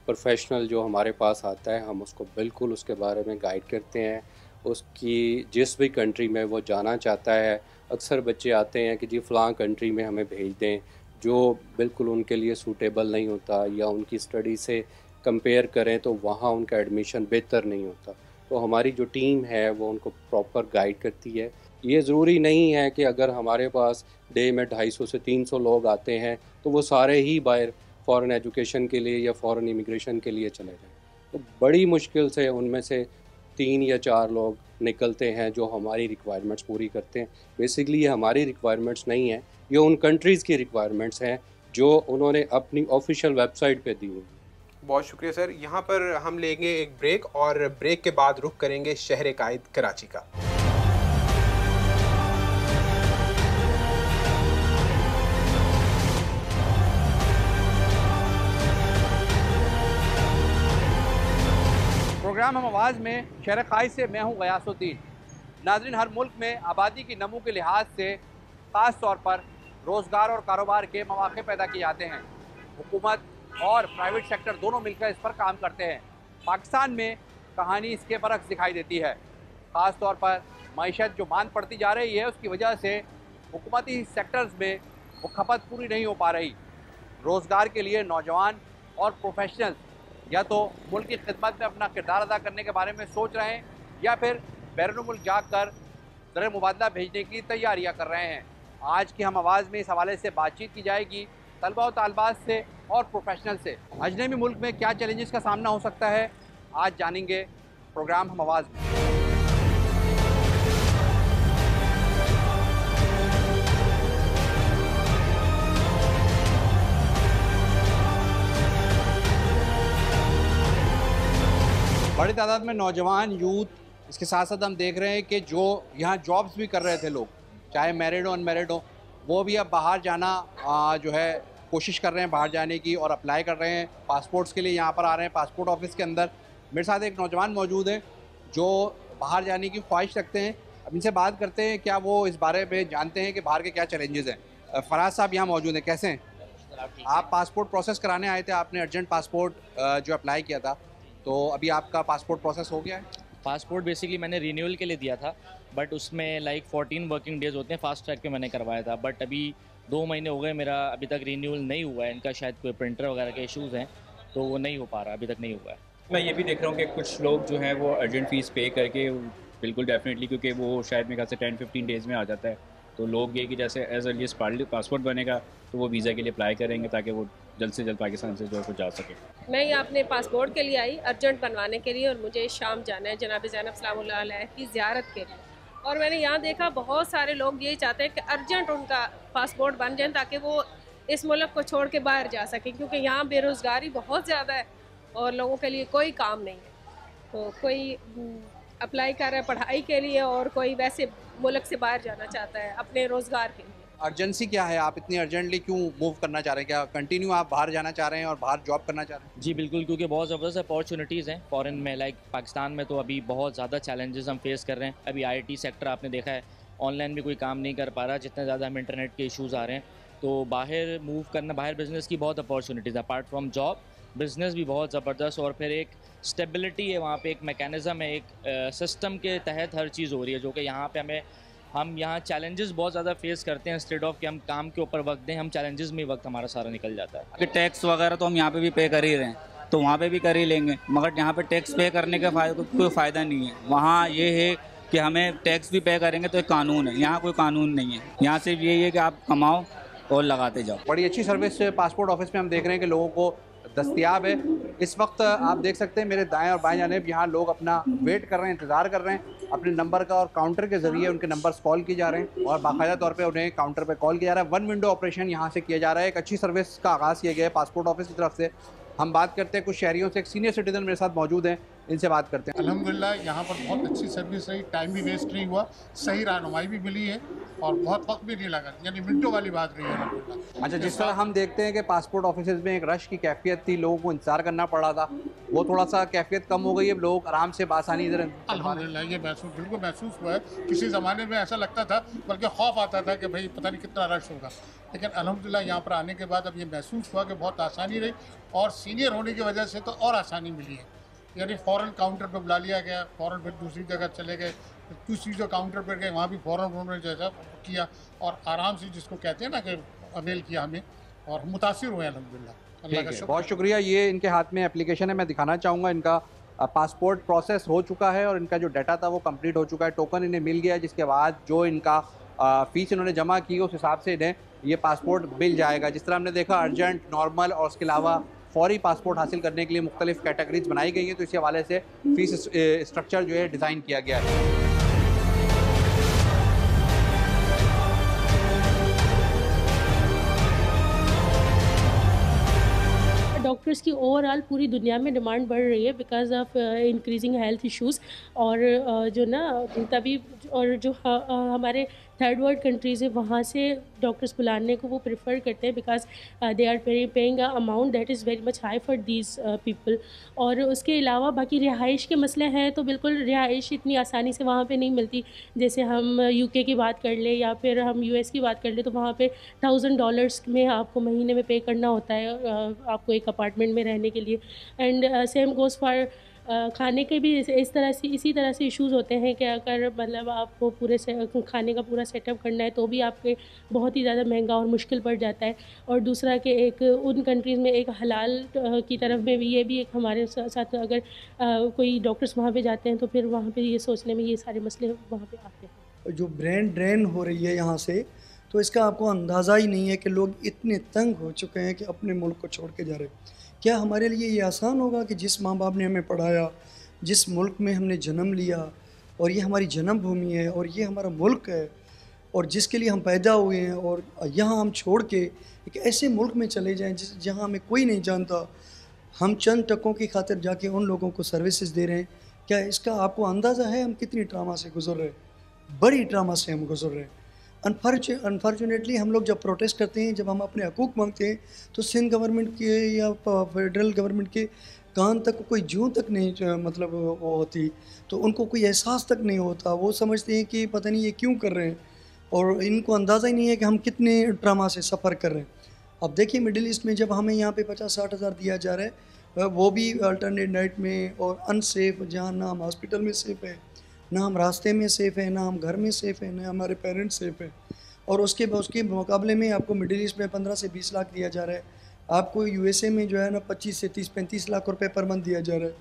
प्रोफेशनल जो हमारे पास आता है, हम उसको बिल्कुल उसके बारे में गाइड करते हैं। उसकी जिस भी कंट्री में वो जाना चाहता है, अक्सर बच्चे आते हैं कि जी फ़लाँ कंट्री में हमें भेज दें, जो बिल्कुल उनके लिए सूटेबल नहीं होता, या उनकी स्टडी से कंपेयर करें तो वहाँ उनका एडमिशन बेहतर नहीं होता। तो हमारी जो टीम है वो उनको प्रॉपर गाइड करती है। ये ज़रूरी नहीं है कि अगर हमारे पास डे में 250 से 300 लोग आते हैं तो वो सारे ही बाहर फ़ॉरेन एजुकेशन के लिए या फ़ॉरेन इमिग्रेशन के लिए चले जाएँ। तो बड़ी मुश्किल से उनमें से 3 या 4 लोग निकलते हैं जो हमारी रिक्वायरमेंट्स पूरी करते हैं। बेसिकली ये हमारी रिक्वायरमेंट्स नहीं है, ये उन कंट्रीज़ की रिक्वायरमेंट्स हैं जो उन्होंने अपनी ऑफिशियल वेबसाइट पे दी हुई। बहुत शुक्रिया सर। यहाँ पर हम लेंगे एक ब्रेक और ब्रेक के बाद रुख करेंगे शहर कायद कराची का। प्रोग्राम हम आवाज़ में शहर कायद से मैं हूँ गयासुद्दीन। नाज़रीन, हर मुल्क में आबादी की नमू के लिहाज से ख़ास तौर पर रोज़गार और कारोबार के मौक़े पैदा किए जाते हैं। हुकूमत और प्राइवेट सेक्टर दोनों मिलकर इस पर काम करते हैं। पाकिस्तान में कहानी इसके बरक्स दिखाई देती है। ख़ास तौर पर मईशत जो मांद पड़ती जा रही है, उसकी वजह से हुकूमती सेक्टर्स में वो खपत पूरी नहीं हो पा रही। रोज़गार के लिए नौजवान और प्रोफेशनल्स या तो मुल्क की खिदमत में अपना किरदार अदा करने के बारे में सोच रहे हैं या फिर बैरून मुल्क जाकर ज़र मुबादला भेजने की तैयारियां कर रहे हैं। आज की हम आवाज़ में इस हवाले से बातचीत की जाएगी तलबा और तालबात से और प्रोफेशनल से। अजनबी मुल्क में क्या चैलेंजेस का सामना हो सकता है, आज जानेंगे प्रोग्राम हम आवाज़ में। बड़ी तादाद में नौजवान यूथ, इसके साथ साथ हम देख रहे हैं कि जो यहाँ जॉब्स भी कर रहे थे लोग, चाहे मैरिड हो अनमैरिड हो, वो भी अब बाहर जाना जो है कोशिश कर रहे हैं बाहर जाने की और अप्लाई कर रहे हैं पासपोर्ट्स के लिए। यहाँ पर आ रहे हैं पासपोर्ट ऑफिस के अंदर। मेरे साथ एक नौजवान मौजूद हैं जो बाहर जाने की ख्वाहिश रखते हैं। अब इनसे बात करते हैं क्या वो इस बारे में जानते हैं कि बाहर के क्या चैलेंजेस हैं। फराज साहब यहाँ मौजूद हैं, कैसे हैं आप? पासपोर्ट प्रोसेस कराने आए थे, आपने अर्जेंट पासपोर्ट जो अप्लाई किया था, तो अभी आपका पासपोर्ट प्रोसेस हो गया है? पासपोर्ट बेसिकली मैंने रिन्यूअल के लिए दिया था, बट उसमें लाइक 14 वर्किंग डेज़ होते हैं। फास्ट ट्रैक पे मैंने करवाया था, बट अभी 2 महीने हो गए, मेरा अभी तक रिन्यूअल नहीं हुआ है। इनका शायद कोई प्रिंटर वगैरह के इश्यूज़ हैं, तो वो नहीं हो पा रहा, अभी तक नहीं हुआ है। मैं ये भी देख रहा हूँ कि कुछ लोग जो हैं वो अर्जेंट फ़ीस पे करके, बिल्कुल डेफिनेटली, क्योंकि वो शायद मेरे ख्याल से 10-15 डेज़ में आ जाता है, तो लोग ये कि जैसे एज अर्लीस्ट पासपोर्ट बनेगा तो वो वीज़ा के लिए अप्लाई करेंगे ताकि वो जल्द से जल्द पाकिस्तान से जो है जा सके। मैं यहाँ अपने पासपोर्ट के लिए आई, अर्जेंट बनवाने के लिए, और मुझे शाम जाना है जनाब ज़ैनब सलामुल्लाह अलैह की ज़ियारत के लिए। और मैंने यहाँ देखा बहुत सारे लोग यही चाहते हैं कि अर्जेंट उनका पासपोर्ट बन जाए ताकि वो इस मुल्क को छोड़ के बाहर जा सकें, क्योंकि यहाँ बेरोज़गारी बहुत ज़्यादा है और लोगों के लिए कोई काम नहीं है। तो कोई अप्लाई कर रहा है पढ़ाई के लिए और कोई वैसे मुल्क से बाहर जाना चाहता है अपने रोज़गार के लिए। अर्जेंसी क्या है, आप इतनी अर्जेंटली क्यों मूव करना चाह रहे हैं? क्या कंटिन्यू आप बाहर जाना चाह रहे हैं और बाहर जॉब करना चाह रहे हैं? जी बिल्कुल, क्योंकि बहुत ज़बरदस्त अपॉर्चुनिटीज़ हैं फ़ॉरेन में। लाइक पाकिस्तान में तो अभी बहुत ज़्यादा चैलेंजेस हम फेस कर रहे हैं। अभी आईटी सेक्टर आपने देखा है, ऑनलाइन भी कोई काम नहीं कर पा रहा, जितने ज़्यादा हम इंटरनेट के इशूज़ आ रहे हैं। तो बाहर मूव करना, बाहर बिज़नेस की बहुत अपॉर्चुनिटीज़ है। अपार्ट फ्रॉम जॉब, बिज़नेस भी बहुत ज़बरदस्त, और फिर एक स्टेबिलिटी है वहाँ पे, एक मैकेनिज़्म है, एक सिस्टम के तहत हर चीज़ हो रही है, जो कि यहाँ पे हम यहाँ चैलेंजेस बहुत ज़्यादा फेस करते हैं। इंस्टेड ऑफ कि हम काम के ऊपर वक्त दें, हम चैलेंजेस में वक्त हमारा सारा निकल जाता है। कि टैक्स वगैरह तो हम यहाँ पे भी पे कर ही रहे हैं, तो वहाँ पे भी कर ही लेंगे, मगर यहाँ पे टैक्स पे करने का कोई फ़ायदा नहीं है। वहाँ ये है कि हमें टैक्स भी पे करेंगे तो एक कानून है, यहाँ कोई कानून नहीं है। यहाँ सिर्फ यही है कि आप कमाओ और लगाते जाओ। बड़ी अच्छी सर्विस पासपोर्ट ऑफिस में हम देख रहे हैं कि लोगों को दस्तयाब है। इस वक्त आप देख सकते हैं मेरे दाएं और बाएं जानिब यहाँ लोग अपना वेट कर रहे हैं, इंतज़ार कर रहे हैं अपने नंबर का, और काउंटर के ज़रिए उनके नंबर्स कॉल किए जा रहे हैं और बाकायदा तौर पे उन्हें काउंटर पे कॉल किया जा रहा है। 1 विंडो ऑपरेशन यहाँ से किया जा रहा है। एक अच्छी सर्विस का आगाज़ किया गया है पासपोर्ट ऑफिस की तरफ से। हम बात करते हैं कुछ शहरियों से। एक सीनियर सिटीजन मेरे साथ मौजूद हैं, इनसे बात करते हैं। अल्हम्दुलिल्लाह यहाँ पर बहुत अच्छी सर्विस रही, टाइम भी वेस्ट नहीं हुआ, सही रहनुमाई भी मिली है और बहुत वक्त भी नहीं लगा, यानी मिनटों वाली बात रही है अल्हम्दुलिल्लाह। अच्छा, जिस तरह हम देखते हैं कि पासपोर्ट ऑफिस में एक रश की कैफियत थी, लोगों को इंतजार करना पड़ रहा था, वो थोड़ा सा कैफियत कम हो गई है, लोग आराम से बासानी इधर। अल्हम्दुलिल्लाह ये बिल्कुल महसूस हुआ है। किसी ज़माने में ऐसा लगता था, बल्कि खौफ आता था कि भाई पता नहीं कितना रश होगा, लेकिन अल्हम्दुलिल्लाह यहाँ पर आने के बाद अब ये महसूस हुआ कि बहुत आसानी रही, और सीनियर होने की वजह से तो और आसानी मिली है। यानी फ़ौरन काउंटर पर बुला लिया गया, फ़ौरन फिर दूसरी जगह चले गए, फिर दूसरी जो काउंटर पर गए वहाँ भी फ़ौरन उन्होंने जैसा किया और आराम से, जिसको कहते हैं ना कि अवेल किया हमें, और मुतासिर हुए अल्हम्दुलिल्लाह। अल्लाह का शुक्र। बहुत शुक्रिया। ये इनके हाथ में एप्लीकेशन है, मैं दिखाना चाहूँगा। इनका पासपोर्ट प्रोसेस हो चुका है और इनका जो डाटा था वो कंप्लीट हो चुका है, टोकन इन्हें मिल गया, जिसके बाद जो इनका फ़ीस इन्होंने जमा की उस हिसाब से इन्हें ये पासपोर्ट मिल जाएगा। जिस तरह हमने देखा, अर्जेंट, नॉर्मल और उसके अलावा फौरी पासपोर्ट हासिल करने के लिए मुख्तलिफ कैटेगरीज बनाई गई हैं, तो इसी हवाले से फ़ीस स्ट्रक्चर जो है डिज़ाइन किया गया है। डॉक्टर्स की ओवरऑल पूरी दुनिया में डिमांड बढ़ रही है because of increasing health issues, और जो ना तभी, और जो हमारे थर्ड वर्ल्ड कंट्रीज़ है वहाँ से डॉक्टर्स बुलाने को वो प्रेफर करते हैं because they are paying a amount that is very much high for these people. और उसके अलावा बाकी रिहाइश के मसले हैं, तो बिल्कुल रिहाइश इतनी आसानी से वहाँ पे नहीं मिलती। जैसे हम यूके की बात कर लें या फिर हम यूएस की बात कर लें, तो वहाँ पे $1000 में आपको महीने में पे करना होता है आपको एक अपार्टमेंट में रहने के लिए। एंड सेम गोज़ फॉर खाने के भी इसी तरह से इश्यूज़ होते हैं कि अगर मतलब आपको पूरे से खाने का पूरा सेटअप करना है तो भी आपके बहुत ही ज़्यादा महंगा और मुश्किल पड़ जाता है। और दूसरा कि एक उन कंट्रीज़ में एक हलाल की तरफ में भी, ये भी एक हमारे साथ अगर कोई डॉक्टर्स वहाँ पे जाते हैं तो फिर वहाँ पे ये सोचने में ये सारे मसले वहाँ पे आते हैं। जो ब्रेन ड्रेन हो रही है यहाँ से, तो इसका आपको अंदाज़ा ही नहीं है कि लोग इतने तंग हो चुके हैं कि अपने मुल्क को छोड़ के जा रहे हैं। क्या हमारे लिए ये आसान होगा कि जिस माँ बाप ने हमें पढ़ाया, जिस मुल्क में हमने जन्म लिया, और ये हमारी जन्मभूमि है और ये हमारा मुल्क है और जिसके लिए हम पैदा हुए हैं, और यहाँ हम छोड़ के एक ऐसे मुल्क में चले जाएं जहाँ हमें कोई नहीं जानता, हम चंद टकों की खातिर जाके उन लोगों को सर्विसेज दे रहे हैं? क्या इसका आपको अंदाज़ा है हम कितनी ड्रामा से गुजर रहे हैं? बड़ी ड्रामा से हम गुजर रहे हैं। अनफॉर्चुनेटली हम लोग जब प्रोटेस्ट करते हैं, जब हम अपने हकूक़ मांगते हैं, तो सिंध गवर्नमेंट के या फेडरल गवर्नमेंट के कान तक कोई जूं तक नहीं मतलब वो होती, तो उनको कोई एहसास तक नहीं होता। वो समझते हैं कि पता नहीं ये क्यों कर रहे हैं, और इनको अंदाज़ा ही नहीं है कि हम कितने ड्रामा से सफ़र कर रहे हैं। अब देखिए, मिडिल ईस्ट में जब हमें यहाँ पे 50-60 हज़ार दिया जा रहा है, वो भी अल्टरनेट नाइट में और अनसेफ, जहाँ ना हम हॉस्पिटल में सेफ़ है, ना हम रास्ते में सेफ़ है, ना हम घर में सेफ़ है, ना हमारे पेरेंट्स सेफ़ है। और उसके मुकाबले में आपको मिडिल ईस्ट में 15 से 20 लाख दिया जा रहा है। आपको यूएसए में जो है ना 25 से 30-35 लाख रुपए पर मंथ दिया जा रहा है।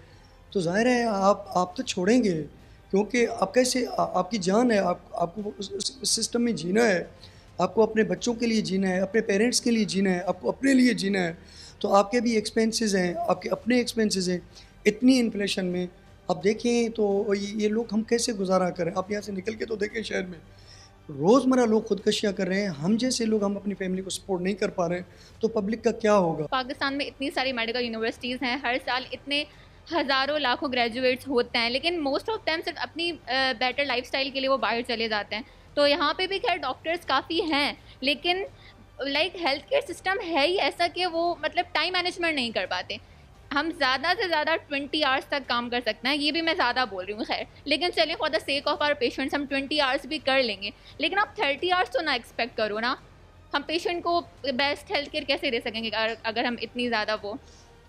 तो जाहिर है आप तो छोड़ेंगे, क्योंकि आप कैसे, आपकी जान है, आपको उस सिस्टम में जीना है, आपको अपने बच्चों के लिए जीना है, अपने पेरेंट्स के लिए जीना है, आपको अपने लिए जीना है। तो आपके भी एक्सपेंसेस हैं, आपके अपने एक्सपेंसेस हैं। इतनी इन्फ्लेशन में अब देखें तो ये लोग हम कैसे गुजारा करें? आप यहाँ से निकल के तो देखें, शहर में रोज़मर्रा लोग खुदकशियाँ कर रहे हैं। हम जैसे लोग, हम अपनी फैमिली को सपोर्ट नहीं कर पा रहे हैं, तो पब्लिक का क्या होगा? पाकिस्तान में इतनी सारी मेडिकल यूनिवर्सिटीज़ हैं, हर साल इतने हज़ारों लाखों ग्रेजुएट्स होते हैं, लेकिन मोस्ट ऑफ देम सिर्फ अपनी बेटर लाइफस्टाइल के लिए वो बाहर चले जाते हैं। तो यहाँ पे भी खैर डॉक्टर्स काफ़ी हैं, लेकिन लाइक हेल्थ केयर सिस्टम है ही ऐसा कि वो मतलब टाइम मैनेजमेंट नहीं कर पाते। हम ज़्यादा से ज़्यादा 20 आवर्स तक काम कर सकते हैं, ये भी मैं ज़्यादा बोल रही हूँ खैर, लेकिन चलिए for the sake of our patients हम 20 आवर्स भी कर लेंगे, लेकिन आप 30 आवर्स तो ना एक्सपेक्ट करो ना। हम पेशेंट को बेस्ट हेल्थ केयर कैसे दे सकेंगे अगर हम इतनी ज़्यादा वो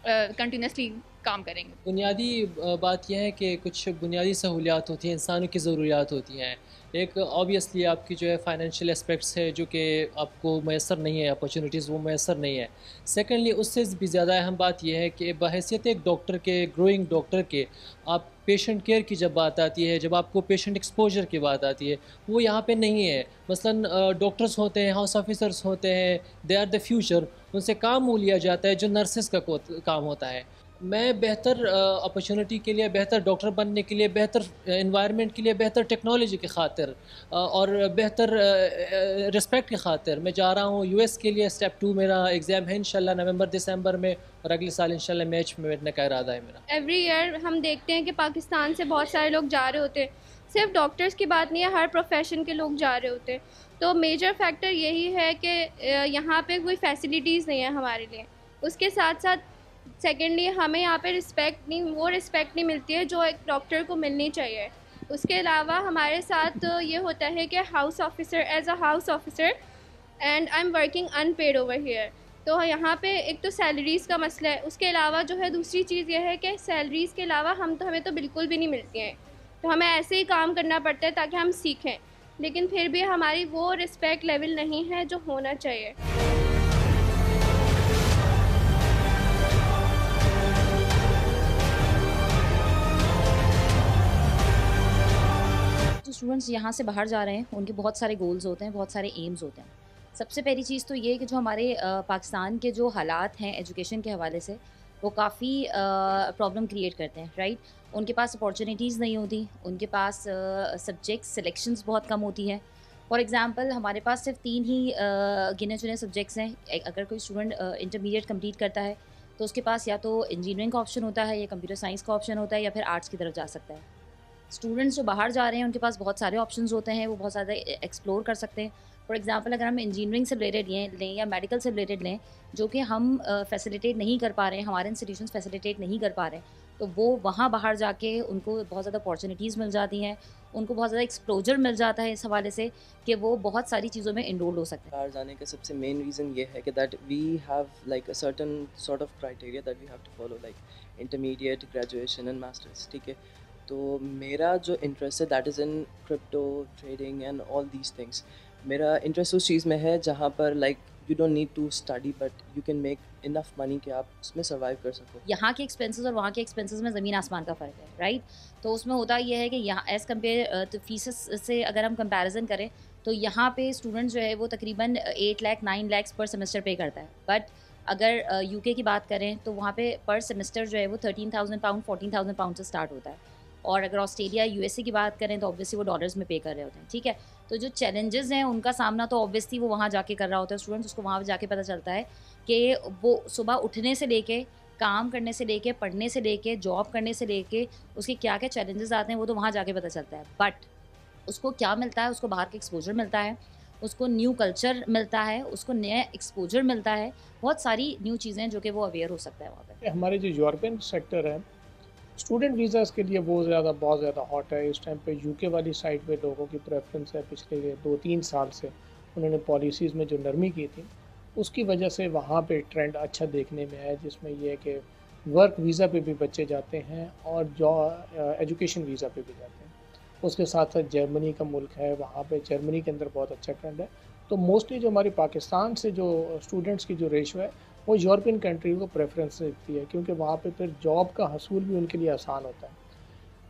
कंटिन्यूसली काम करेंगे। बुनियादी बात यह है कि कुछ बुनियादी सहूलियात होती हैं, इंसानों की ज़रूरियात होती हैं। एक ऑब्वियसली आपकी जो है फाइनेंशियल एस्पेक्ट्स है जो कि आपको मैसर नहीं है, अपॉर्चुनिटीज़ वो मैसर नहीं है। सेकेंडली उससे भी ज़्यादा अहम बात यह है कि बहैसियत एक डॉक्टर के, ग्रोइंग डॉक्टर के, आप पेशेंट केयर की जब बात आती है, जब आपको पेशेंट एक्सपोजर की बात आती है, वो यहाँ पे नहीं है। मसलन डॉक्टर्स होते हैं, हाउस ऑफिसर्स होते हैं, दे आर द फ्यूचर, उनसे काम वो लिया जाता है जो नर्सेस का काम होता है। मैं बेहतर अपॉर्चुनिटी के लिए, बेहतर डॉक्टर बनने के लिए, बेहतर इन्वायरमेंट के लिए, बेहतर टेक्नोलॉजी की खातिर और बेहतर रिस्पेक्ट की खातिर मैं जा रहा हूँ यूएस के लिए। स्टेप 2 मेरा एग्ज़ाम है इंशाल्लाह नवंबर दिसंबर में, और अगले साल इंशाल्लाह मैच में बैठने का इरादा है मेरा। एवरी ईयर हम देखते हैं कि पाकिस्तान से बहुत सारे लोग जा रहे होते हैं, सिर्फ डॉक्टर्स की बात नहीं है, हर प्रोफेशन के लोग जा रहे होते हैं। तो मेजर फैक्टर यही है कि यहाँ पे कोई फैसिलिटीज़ नहीं है हमारे लिए। उसके साथ साथ सेकेंडली हमें यहाँ पे रिस्पेक्ट नहीं मिलती है जो एक डॉक्टर को मिलनी चाहिए। उसके अलावा हमारे साथ ये होता है कि house officer, as a house officer and I am working unpaid over here, तो यहाँ पे एक तो सैलरीज़ का मसला है। उसके अलावा जो है दूसरी चीज़ ये है कि सैलरीज़ के अलावा हमें तो बिल्कुल भी नहीं मिलती हैं, तो हमें ऐसे ही काम करना पड़ता है ताकि हम सीखें, लेकिन फिर भी हमारी वो रिस्पेक्ट लेवल नहीं है जो होना चाहिए। स्टूडेंट्स यहाँ से बाहर जा रहे हैं, उनके बहुत सारे गोल्स होते हैं, बहुत सारे एम्स होते हैं। सबसे पहली चीज़ तो ये है कि जो हमारे पाकिस्तान के जो हालात हैं एजुकेशन के हवाले से, वो काफ़ी प्रॉब्लम क्रिएट करते हैं, राइट। उनके पास अपॉर्चुनिटीज़ नहीं होती, उनके पास सब्जेक्ट सिलेक्शंस बहुत कम होती है। फॉर एग्ज़ाम्पल हमारे पास सिर्फ 3 ही गिने चुने सब्जेक्ट्स हैं। अगर कोई स्टूडेंट इंटरमीडिएट कंप्लीट करता है तो उसके पास या तो इंजीनियरिंग का ऑप्शन होता है, या कंप्यूटर साइंस का ऑप्शन होता है, या फिर आर्ट्स की तरफ जा सकता है। स्टूडेंट्स जो बाहर जा रहे हैं उनके पास बहुत सारे ऑप्शंस होते हैं, वो बहुत ज़्यादा एक्सप्लोर कर सकते हैं। फॉर एग्जांपल अगर हम इंजीनियरिंग से रिलेटेड लें या मेडिकल से रिलेटेड लें, जो कि हम फैसिलिटेट नहीं कर पा रहे हैं, हमारे इंस्टीट्यूशंस फैसिलिटेट नहीं कर पा रहे हैं, तो वो वहाँ बाहर जाके उनको बहुत ज़्यादा अपॉर्चुनिटीज़ मिल जाती हैं, उनको बहुत ज़्यादा एक्सप्लोजर मिल जाता है इस हवाले से कि वो बहुत सारी चीज़ों में इनरोल हो सकते हैं। बाहर जाने का सबसे मेन रीज़न ये है कि that we have like a certain sort of criteria that we have to follow, like intermediate, graduation and masters, ठीक है। तो मेरा जो इंटरेस्ट है that is in crypto trading and all these things. मेरा इंटरेस्ट उस चीज़ में है जहाँ पर like you don't need to study but you can make enough money कि आप उसमें सर्वाइव कर सको। यहाँ के एक्सपेंसेस और वहाँ के एक्सपेंसेस में ज़मीन आसमान का फ़र्क है, राइट। तो उसमें होता ये है कि यहाँ एज़ कम्पेयर तो फीसेस से अगर हम कंपैरिजन करें तो यहाँ पे स्टूडेंट जो है वो तकरीबन 8 लाख 9 लाख पर सेमेस्टर पे करता है। बट अगर यूके की बात करें तो वहाँ पे पर सेमेस्टर जो है वो 13,000 पाउंड 14,000 पाउंड से स्टार्ट होता है। और अगर ऑस्ट्रेलिया यूएसए की बात करें तो ऑब्वियसली वो डॉलर्स में पे कर रहे होते हैं, ठीक है। तो जो चैलेंजेस हैं उनका सामना तो ऑब्वियसली वो वहाँ जाके कर रहा होता है स्टूडेंट्स, उसको वहाँ जाके पता चलता है कि वो सुबह उठने से लेके काम करने से लेके पढ़ने से लेके जॉब करने से लेके उसके क्या क्या चैलेंजेस आते हैं वो तो वहाँ जाके पता चलता है। बट उसको क्या मिलता है, उसको बाहर का एक्सपोजर मिलता है, उसको न्यू कल्चर मिलता है, उसको नया एक्सपोजर मिलता है, बहुत सारी न्यू चीज़ें जो कि वो अवेयर हो सकता है वहाँ पर। हमारे जो यूरोपियन सेक्टर है स्टूडेंट वीज़ाज़ के लिए वो बहुत ज़्यादा हॉट है इस टाइम पे। यूके वाली साइड पे लोगों की प्रेफरेंस है। पिछले 2-3 साल से उन्होंने पॉलिसीज़ में जो नरमी की थी उसकी वजह से वहाँ पे ट्रेंड अच्छा देखने में है, जिसमें ये है कि वर्क वीज़ा पे भी बच्चे जाते हैं और एजुकेशन वीज़ा पे भी जाते हैं। उसके साथ साथ जर्मनी का मुल्क है, वहाँ पे जर्मनी के अंदर बहुत अच्छा ट्रेंड है। तो मोस्टली जो हमारी पाकिस्तान से जो स्टूडेंट्स की जो रेशो है वो यूरोपियन कंट्री को प्रेफरेंस देती है, क्योंकि वहाँ पे फिर जॉब का हसूल भी उनके लिए आसान होता है।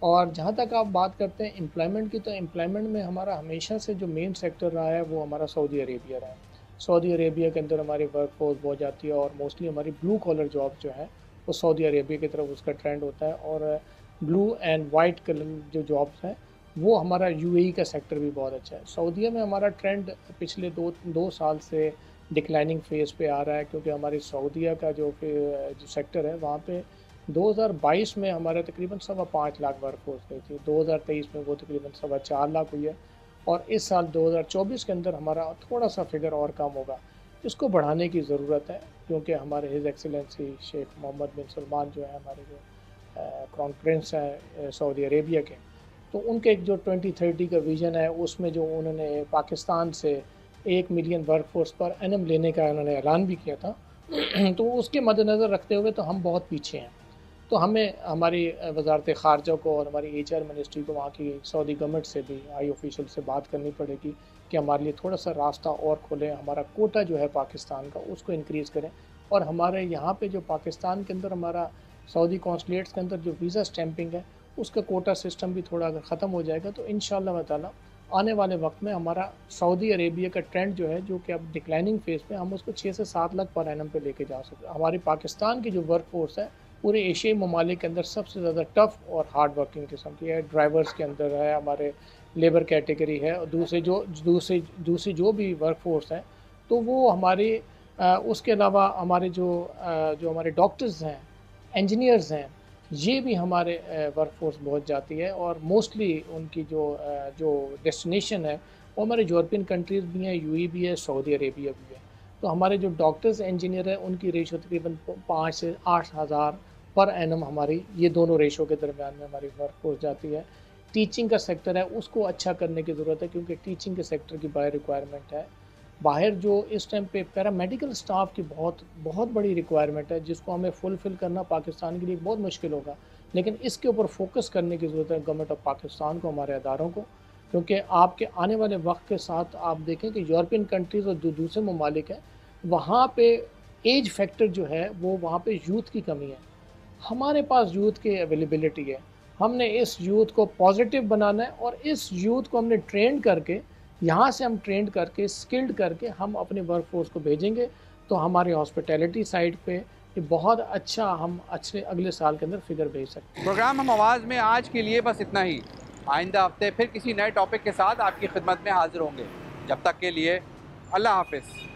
और जहाँ तक आप बात करते हैं एम्प्लॉयमेंट की, तो एम्प्लॉयमेंट में हमारा हमेशा से जो मेन सेक्टर रहा है वो हमारा सऊदी अरेबिया रहा है। सऊदी अरेबिया के अंदर हमारी वर्क फोर्स बहुत जाती है और मोस्टली हमारी ब्लू कॉलर जॉब जो है वो सऊदी अरेबिया की तरफ उसका ट्रेंड होता है। और ब्लू एंड वाइट कलर जो जॉब्स हैं वो हमारा यूएई का सेक्टर भी बहुत अच्छा है। सऊदीया में हमारा ट्रेंड पिछले दो साल से डिक्लाइनिंग फेज़ पे आ रहा है, क्योंकि हमारी सऊदीया का जो सेक्टर है वहाँ पे 2022 में हमारे तकरीबन 5.25 लाख वर्क फोर्स गई थी, 2023 में वो तकरीबन 4.25 लाख हुई है, और इस साल 2024 के अंदर हमारा थोड़ा सा फिगर और कम होगा। इसको बढ़ाने की ज़रूरत है क्योंकि हमारे हिज एक्सीलेंसी शेख मोहम्मद बिन सलमान जो है हमारे जो क्राउन प्रिंस हैं सऊदी अरेबिया के, तो उनके एक जो 2030 का विज़न है उसमें जो उन्होंने पाकिस्तान से 1 मिलियन वर्कफोर्स पर एनम लेने का उन्होंने ऐलान भी किया था तो उसके मद्देनज़र रखते हुए तो हम बहुत पीछे हैं। तो हमें हमारी वजारत ख़ारजा को और हमारी HR मिनिस्ट्री को वहाँ की सऊदी गवर्नमेंट से भी हाई ऑफिशियल से बात करनी पड़ेगी कि हमारे लिए थोड़ा सा रास्ता और खोलें, हमारा कोटा जो है पाकिस्तान का उसको इंक्रीज़ करें और हमारे यहाँ पे जो पाकिस्तान के अंदर हमारा सऊदी कॉन्सुलेट्स के अंदर जो वीज़ा स्टैंपिंग है उसका कोटा सिस्टम भी थोड़ा अगर ख़त्म हो जाएगा तो इंशाअल्लाह ताला आने वाले वक्त में हमारा सऊदी अरेबिया का ट्रेंड जो है जो कि अब डिक्लाइनिंग फेज़ पे हम उसको 6 से 7 लाख पर एनम पे लेके जा सकते हैं। हमारे पाकिस्तान की जो वर्क फोर्स है पूरे एशियाई ममालिक के अंदर सबसे ज़्यादा टफ़ और हार्ड वर्किंग किस्म की है। ड्राइवर्स के अंदर है, हमारे लेबर कैटेगरी है और दूसरी जो भी वर्क फोर्स है तो वो हमारी उसके अलावा हमारे जो हमारे डॉक्टर्स हैं, इंजीनियर्स हैं, ये भी हमारे वर्क फोर्स बहुत जाती है और मोस्टली उनकी जो डेस्टिनेशन है वो हमारे यूरोपियन कंट्रीज़ भी हैं, UAE भी है, सऊदी अरेबिया भी है। तो हमारे जो डॉक्टर्स इंजीनियर हैं उनकी रेशो तकरीबन 5 से 8 हज़ार पर एनम हमारी ये दोनों रेशो के दरमियान में हमारी वर्क फोर्स जाती है। टीचिंग का सेक्टर है उसको अच्छा करने की ज़रूरत है क्योंकि टीचिंग के सेक्टर की बाहर रिक्वायरमेंट है। बाहर जो इस टाइम पे पैरामेडिकल स्टाफ की बहुत बड़ी रिक्वायरमेंट है जिसको हमें फुलफ़िल करना पाकिस्तान के लिए बहुत मुश्किल होगा, लेकिन इसके ऊपर फोकस करने की ज़रूरत है गवर्नमेंट ऑफ पाकिस्तान को, हमारे अदारों को, क्योंकि आपके आने वाले वक्त के साथ आप देखें कि यूरोपियन कंट्रीज़ और जो दूसरे ममालिक हैं वहाँ पे एज फैक्टर जो है वो वहाँ पे यूथ की कमी है। हमारे पास यूथ की अवेलेबिलिटी है, हमने इस यूथ को पॉजिटिव बनाना है और इस यूथ को हमने ट्रेंड करके यहाँ से हम ट्रेंड करके स्किल्ड करके हम अपने वर्क फोर्स को भेजेंगे तो हमारी हॉस्पिटैलिटी साइड पे ये बहुत अच्छा हम अच्छे अगले साल के अंदर फिगर भेज सकते हैं। प्रोग्राम हम आवाज़ में आज के लिए बस इतना ही। आइंदा हफ्ते फिर किसी नए टॉपिक के साथ आपकी खिदमत में हाजिर होंगे। जब तक के लिए अल्लाह हाफिज़।